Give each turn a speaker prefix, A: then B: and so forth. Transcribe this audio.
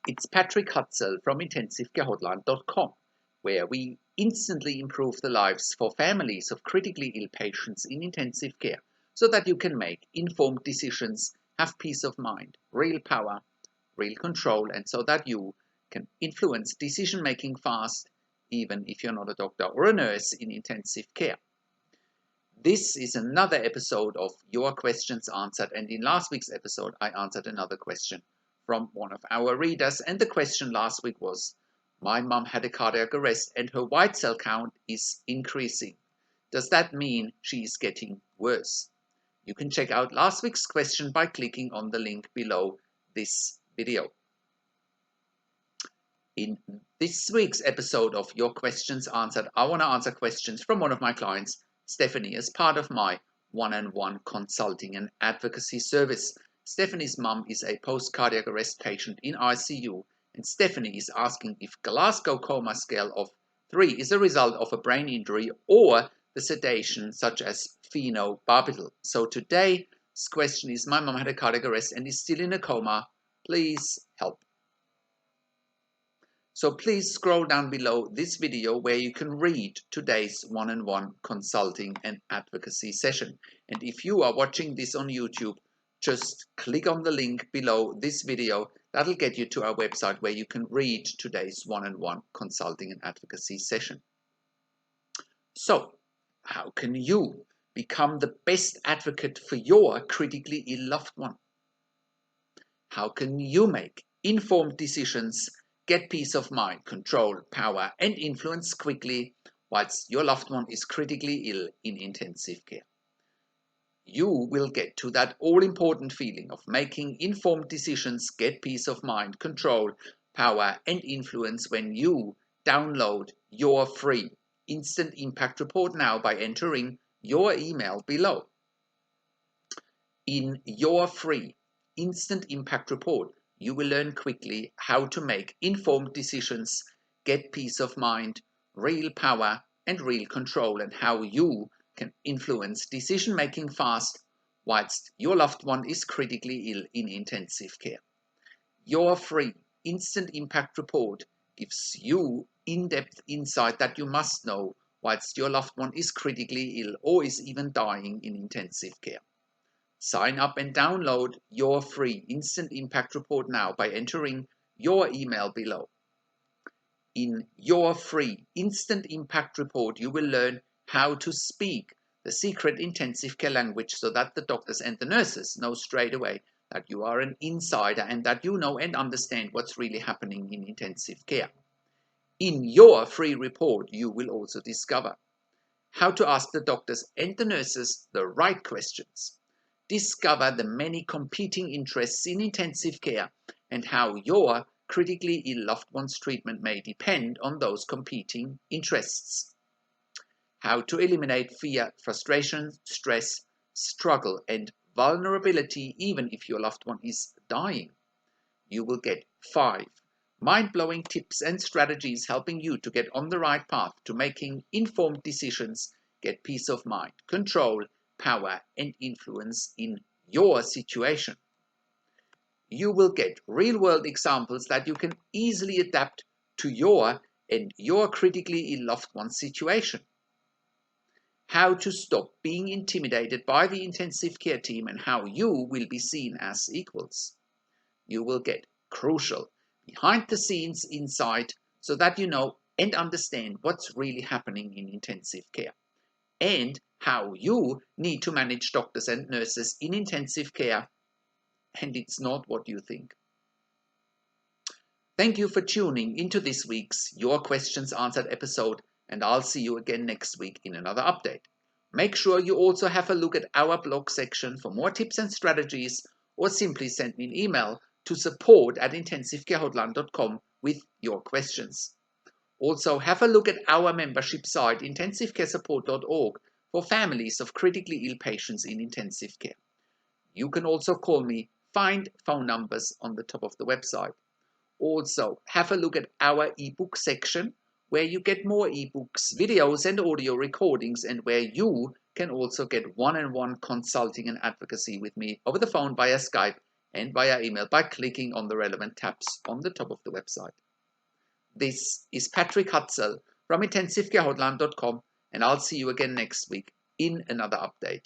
A: It's Patrick Hutzel from IntensiveCareHotline.com, where we instantly improve the lives for families of critically ill patients in intensive care so that you can make informed decisions, have peace of mind, real power, real control, and so that you can influence decision making fast, even if you're not a doctor or a nurse in intensive care. This is another episode of Your Questions Answered, and in last week's episode I answered another question from one of our readers, and the question last week was, my mum had a cardiac arrest and her white cell count is increasing. Does that mean she is getting worse? You can check out last week's question by clicking on the link below this video. In this week's episode of Your Questions Answered, I want to answer questions from one of my clients, Stephanie, as part of my one-on-one consulting and advocacy service. Stephanie's mum is a post-cardiac arrest patient in ICU, and Stephanie is asking if Glasgow Coma scale of 3 is a result of a brain injury or the sedation such as phenobarbital. So today's question is, my mum had a cardiac arrest and is still in a coma. Please help. So please scroll down below this video where you can read today's one-on-one consulting and advocacy session. And if you are watching this on YouTube, just click on the link below this video. That'll get you to our website where you can read today's one-on-one consulting and advocacy session. So, how can you become the best advocate for your critically ill loved one? How can you make informed decisions, get peace of mind, control, power, and influence quickly whilst your loved one is critically ill in intensive care? You will get to that all-important feeling of making informed decisions, get peace of mind, control, power, and influence when you download your free Instant Impact Report now by entering your email below. In your free Instant Impact Report, you will learn quickly how to make informed decisions, get peace of mind, real power, and real control, and how you can influence decision making fast whilst your loved one is critically ill in intensive care. Your free Instant Impact Report gives you in-depth insight that you must know whilst your loved one is critically ill or is even dying in intensive care. Sign up and download your free Instant Impact Report now by entering your email below. In your free Instant Impact Report, you will learn how to speak the secret intensive care language so that the doctors and the nurses know straight away that you are an insider and that you know and understand what's really happening in intensive care. In your free report, you will also discover how to ask the doctors and the nurses the right questions, discover the many competing interests in intensive care and how your critically ill loved one's treatment may depend on those competing interests. How to eliminate fear, frustration, stress, struggle, and vulnerability even if your loved one is dying. You will get 5 mind-blowing tips and strategies helping you to get on the right path to making informed decisions, get peace of mind, control, power, and influence in your situation. You will get real-world examples that you can easily adapt to your and your critically ill loved one's situation. How to stop being intimidated by the intensive care team and how you will be seen as equals. You will get crucial behind-the-scenes insight so that you know and understand what's really happening in intensive care and how you need to manage doctors and nurses in intensive care, and it's not what you think. Thank you for tuning into this week's Your Questions Answered episode, and I'll see you again next week in another update. Make sure you also have a look at our blog section for more tips and strategies, or simply send me an email to support@intensivecarehotline.com with your questions. Also, have a look at our membership site, intensivecaresupport.org, for families of critically ill patients in intensive care. You can also call me, find phone numbers on the top of the website. Also, have a look at our ebook section, where you get more ebooks, videos, and audio recordings, and where you can also get one-on-one consulting and advocacy with me over the phone via Skype and via email by clicking on the relevant tabs on the top of the website. This is Patrick Hutzel from intensivcarehotline.com, and I'll see you again next week in another update.